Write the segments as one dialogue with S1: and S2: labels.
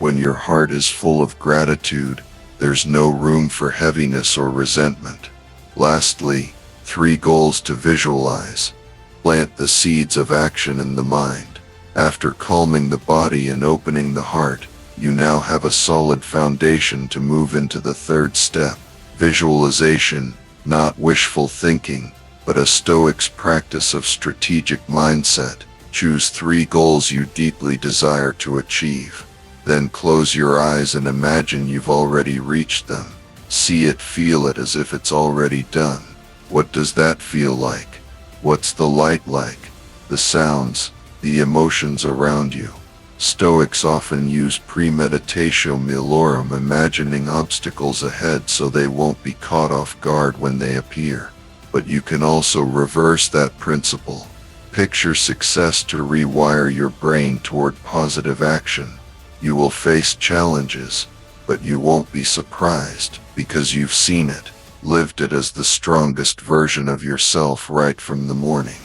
S1: When your heart is full of gratitude, there's no room for heaviness or resentment. Lastly, 3 goals to visualize. Plant the seeds of action in the mind. After calming the body and opening the heart, you now have a solid foundation to move into the 3rd step, visualization, not wishful thinking, but a Stoic's practice of strategic mindset. Choose 3 goals you deeply desire to achieve. Then close your eyes and imagine you've already reached them. See it, feel it as if it's already done. What does that feel like? What's the light like? The sounds, the emotions around you? Stoics often use premeditatio malorum, imagining obstacles ahead so they won't be caught off guard when they appear. But you can also reverse that principle. Picture success to rewire your brain toward positive action. You will face challenges, but you won't be surprised because you've seen it, lived it as the strongest version of yourself right from the morning.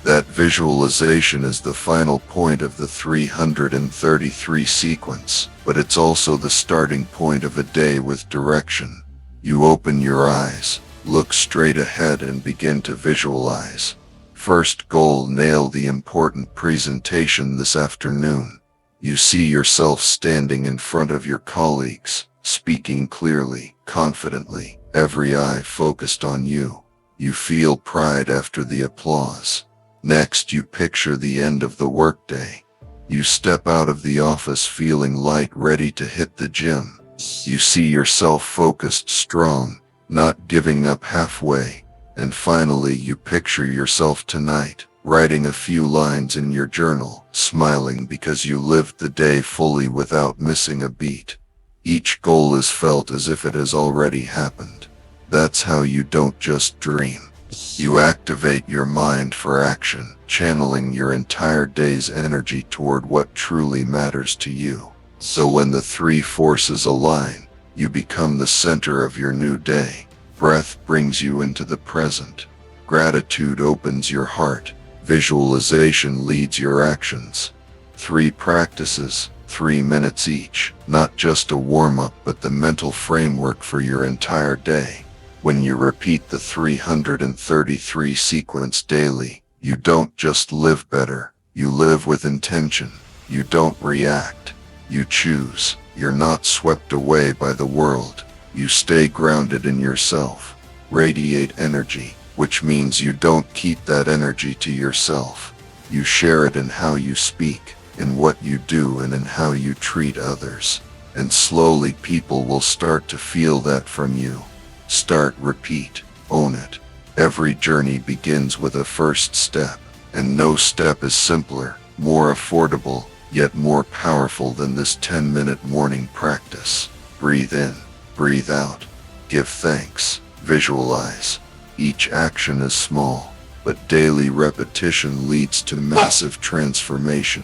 S1: That visualization is the final point of the 333 sequence, but it's also the starting point of a day with direction. You open your eyes, look straight ahead and begin to visualize. First goal: nail the important presentation this afternoon. You see yourself standing in front of your colleagues, speaking clearly, confidently, every eye focused on you. You feel pride after the applause. Next, you picture the end of the workday. You step out of the office feeling light, ready to hit the gym. You see yourself focused, strong, not giving up halfway. And finally, you picture yourself tonight, writing a few lines in your journal, smiling because you lived the day fully without missing a beat. Each goal is felt as if it has already happened. That's how you don't just dream. You activate your mind for action, channeling your entire day's energy toward what truly matters to you. So when the 3 forces align, you become the center of your new day. Breath brings you into the present. Gratitude opens your heart. Visualization leads your actions. 3 practices, 3 minutes each, not just a warm-up but the mental framework for your entire day. When you repeat the 333 sequence daily, you don't just live better, you live with intention. You don't react, you choose. You're not swept away by the world. You stay grounded in yourself. Radiate energy, which means you don't keep that energy to yourself. You share it in how you speak, in what you do, and in how you treat others. And slowly people will start to feel that from you. Start, repeat, own it. Every journey begins with a first step, and no step is simpler, more affordable, yet more powerful than this 10-minute morning practice. Breathe in, breathe out, give thanks, visualize. Each action is small, but daily repetition leads to massive transformation.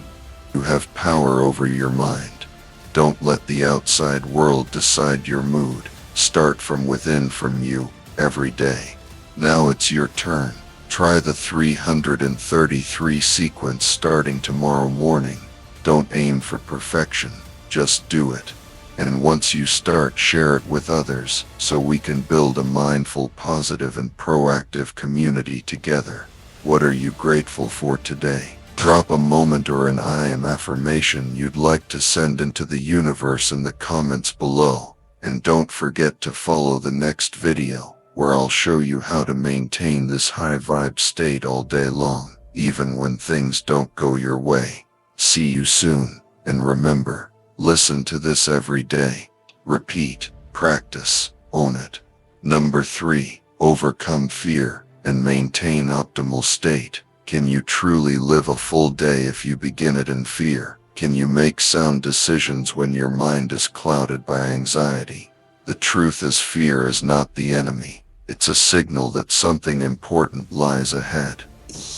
S1: You have power over your mind. Don't let the outside world decide your mood. Start from within, from you, every day. Now it's your turn. Try the 333 sequence starting tomorrow morning. Don't aim for perfection, just do it. And once you start, share it with others, so we can build a mindful, positive, and proactive community together. What are you grateful for today? Drop a moment or an I am affirmation you'd like to send into the universe in the comments below. And don't forget to follow the next video, where I'll show you how to maintain this high vibe state all day long, even when things don't go your way. See you soon, and remember, listen to this every day. Repeat, practice, own it. Number 3, overcome fear and maintain optimal state. Can you truly live a full day if you begin it in fear? Can you make sound decisions when your mind is clouded by anxiety? The truth is, fear is not the enemy. It's a signal that something important lies ahead.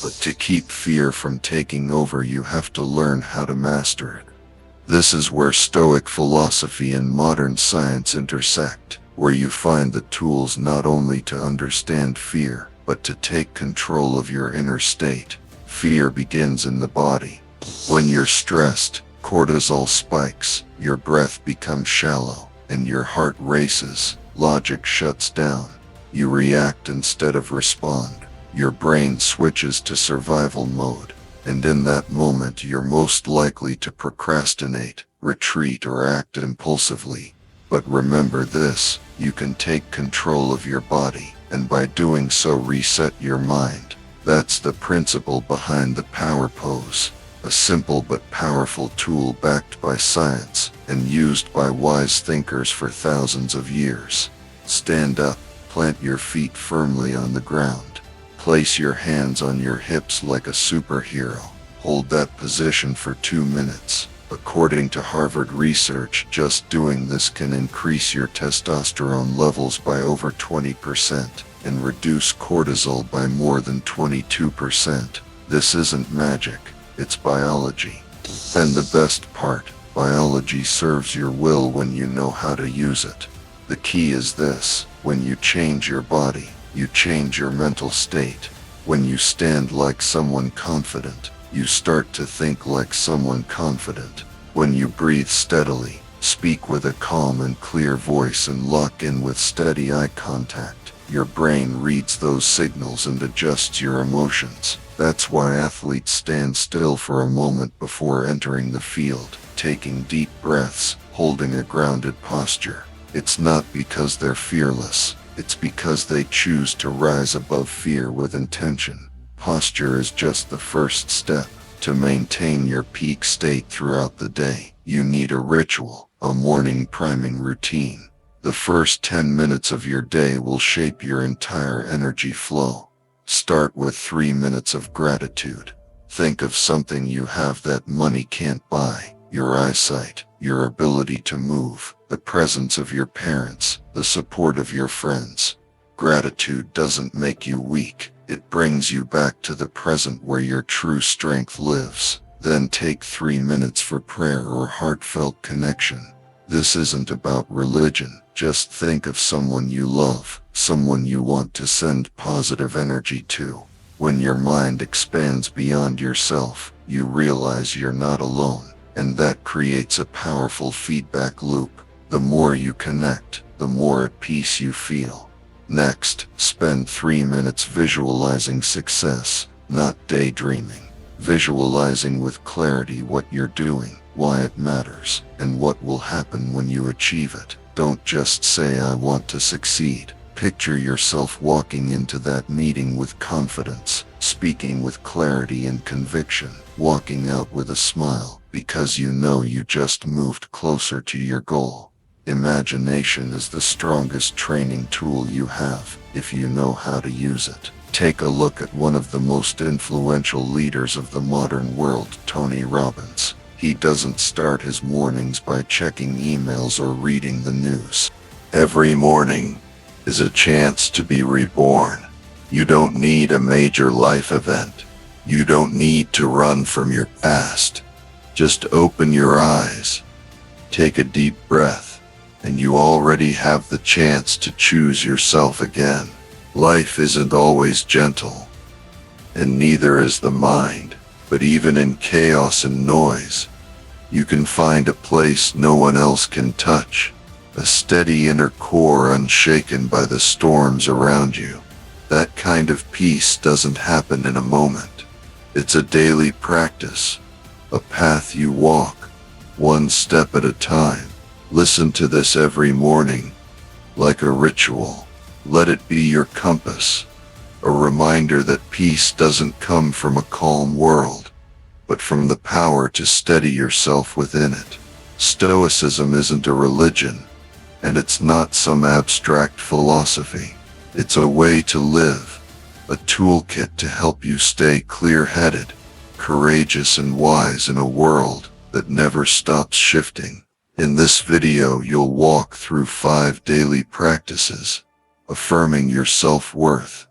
S1: But to keep fear from taking over, you have to learn how to master it. This is where Stoic philosophy and modern science intersect, where you find the tools not only to understand fear, but to take control of your inner state. Fear begins in the body. When you're stressed, Cortisol spikes, your breath becomes shallow, and your heart races. Logic shuts down. You react instead of respond. Your brain switches to survival mode, and in that moment you're most likely to procrastinate, retreat, or act impulsively. But remember this, you can take control of your body, and by doing so reset your mind. That's the principle behind the power pose, a simple but powerful tool backed by science and used by wise thinkers for thousands of years. Stand up, plant your feet firmly on the ground. Place your hands on your hips like a superhero. Hold that position for 2 minutes. According to Harvard research, just doing this can increase your testosterone levels by over 20% and reduce cortisol by more than 22%. This isn't magic, it's biology. And the best part, biology serves your will when you know how to use it. The key is this: when you change your body, you change your mental state. When you stand like someone confident, you start to think like someone confident. When you breathe steadily, speak with a calm and clear voice, and lock in with steady eye contact, your brain reads those signals and adjusts your emotions. That's why athletes stand still for a moment before entering the field, taking deep breaths, holding a grounded posture. It's not because they're fearless, it's because they choose to rise above fear with intention. Posture is just the first step. To maintain your peak state throughout the day, you need a ritual, a morning priming routine. The first 10 minutes of your day will shape your entire energy flow. Start with 3 minutes of gratitude. Think of something you have that money can't buy: your eyesight, your ability to move, the presence of your parents, the support of your friends. Gratitude doesn't make you weak. It brings you back to the present where your true strength lives. Then take 3 minutes for prayer or heartfelt connection. This isn't about religion. Just think of someone you love, someone you want to send positive energy to. When your mind expands beyond yourself, you realize you're not alone, and that creates a powerful feedback loop. The more you connect, the more at peace you feel. Next, spend 3 minutes visualizing success, not daydreaming. Visualizing with clarity what you're doing, why it matters, and what will happen when you achieve it. Don't just say, "I want to succeed." Picture yourself walking into that meeting with confidence, speaking with clarity and conviction, walking out with a smile, because you know you just moved closer to your goal. Imagination is the strongest training tool you have, if you know how to use it. Take a look at one of the most influential leaders of the modern world, Tony Robbins. He doesn't start his mornings by checking emails or reading the news. Every morning is a chance to be reborn. You don't need a major life event. You don't need to run from your past. Just open your eyes, take a deep breath, and you already have the chance to choose yourself again. Life isn't always gentle, and neither is the mind, but even in chaos and noise, you can find a place no one else can touch, a steady inner core unshaken by the storms around you. That kind of peace doesn't happen in a moment. It's a daily practice, a path you walk, one step at a time. Listen to this every morning, like a ritual. Let it be your compass, a reminder that peace doesn't come from a calm world, but from the power to steady yourself within it. Stoicism isn't a religion, and it's not some abstract philosophy. It's a way to live, a toolkit to help you stay clear-headed, courageous, and wise in a world that never stops shifting. In this video, you'll walk through 5 daily practices: affirming your self-worth,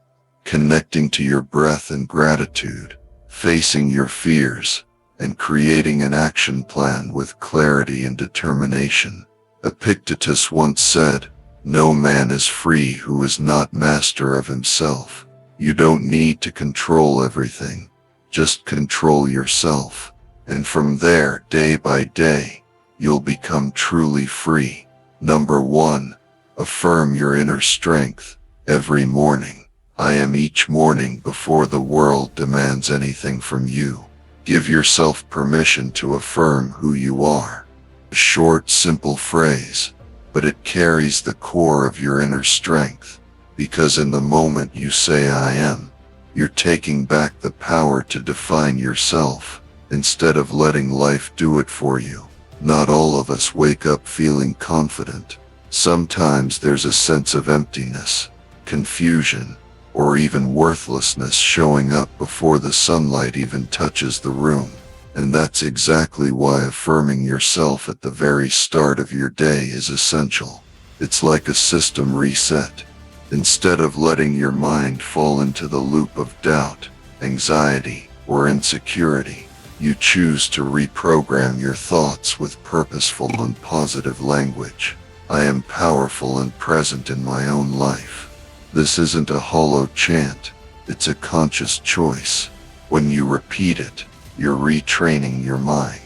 S1: connecting to your breath and gratitude, facing your fears, and creating an action plan with clarity and determination. Epictetus once said, "No man is free who is not master of himself." You don't need to control everything. Just control yourself. And from there, day by day, you'll become truly free. Number 1. Affirm your inner strength. Every morning, I am each morning before the world demands anything from you. Give yourself permission to affirm who you are. A short, simple phrase, but it carries the core of your inner strength, because in the moment you say I am, you're taking back the power to define yourself, instead of letting life do it for you. Not all of us wake up feeling confident. Sometimes there's a sense of emptiness, confusion, or even worthlessness showing up before the sunlight even touches the room. And that's exactly why affirming yourself at the very start of your day is essential. It's like a system reset. Instead of letting your mind fall into the loop of doubt, anxiety, or insecurity, you choose to reprogram your thoughts with purposeful and positive language. I am powerful and present in my own life. This isn't a hollow chant, it's a conscious choice. When you repeat it, you're retraining your mind.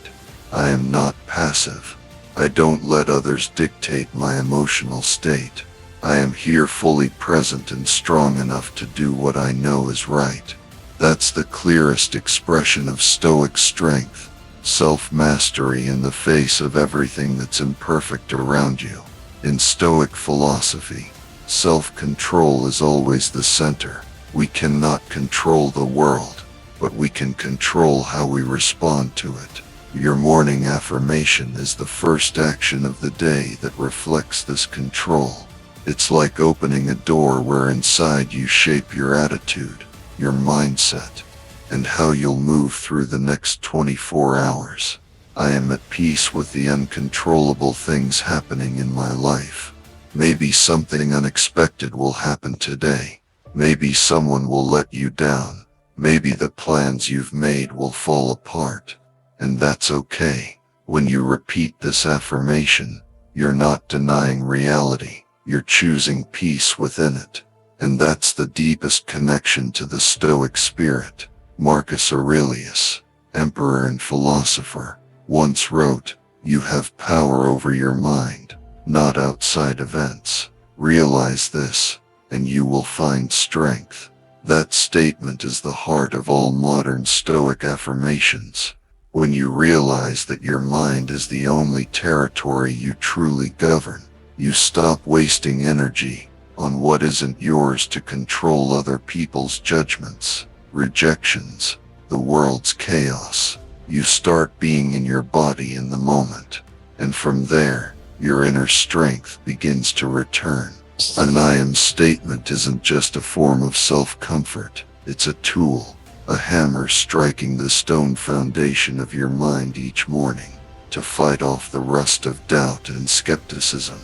S1: I am not passive. I don't let others dictate my emotional state. I am here fully present and strong enough to do what I know is right. That's the clearest expression of Stoic strength, self-mastery in the face of everything that's imperfect around you. In Stoic philosophy, self-control is always the center. We cannot control the world, but we can control how we respond to it. Your morning affirmation is the first action of the day that reflects this control. It's like opening a door where inside you shape your attitude, your mindset, and how you'll move through the next 24 hours. I am at peace with the uncontrollable things happening in my life. Maybe something unexpected will happen today. Maybe someone will let you down. Maybe the plans you've made will fall apart. And that's okay. When you repeat this affirmation, you're not denying reality. You're choosing peace within it. And that's the deepest connection to the Stoic spirit. Marcus Aurelius, emperor and philosopher, once wrote, "You have power over your mind, not outside events. Realize this, and you will find strength." That statement is the heart of all modern Stoic affirmations. When you realize that your mind is the only territory you truly govern, you stop wasting energy on what isn't yours to control other people's judgments, rejections, the world's chaos. You start being in your body in the moment, and from there, your inner strength begins to return. An I am statement isn't just a form of self-comfort, it's a tool, a hammer striking the stone foundation of your mind each morning, to fight off the rust of doubt and skepticism.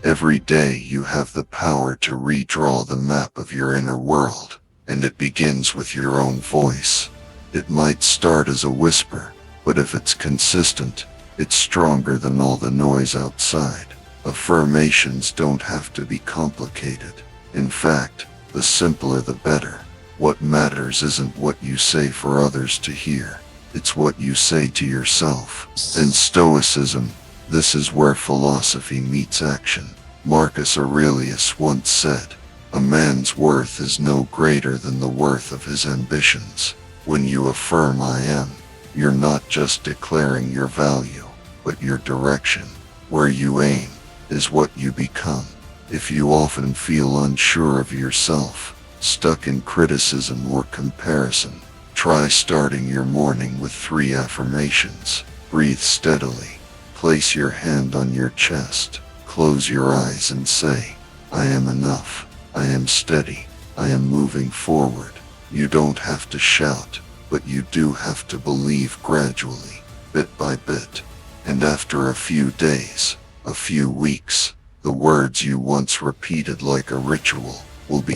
S1: Every day you have the power to redraw the map of your inner world, and it begins with your own voice. It might start as a whisper, but if it's consistent, it's stronger than all the noise outside. Affirmations don't have to be complicated. In fact, the simpler the better. What matters isn't what you say for others to hear, it's what you say to yourself. In Stoicism, this is where philosophy meets action. Marcus Aurelius once said, "A man's worth is no greater than the worth of his ambitions." When you affirm I am, you're not just declaring your value, but your direction. Where you aim is what you become. If you often feel unsure of yourself, stuck in criticism or comparison, try starting your morning with 3 affirmations. Breathe steadily. Place your hand on your chest. Close your eyes and say, "I am enough. I am steady. I am moving forward." You don't have to shout, but you do have to believe gradually, bit by bit. And after a few days, a few weeks, the words you once repeated like a ritual will be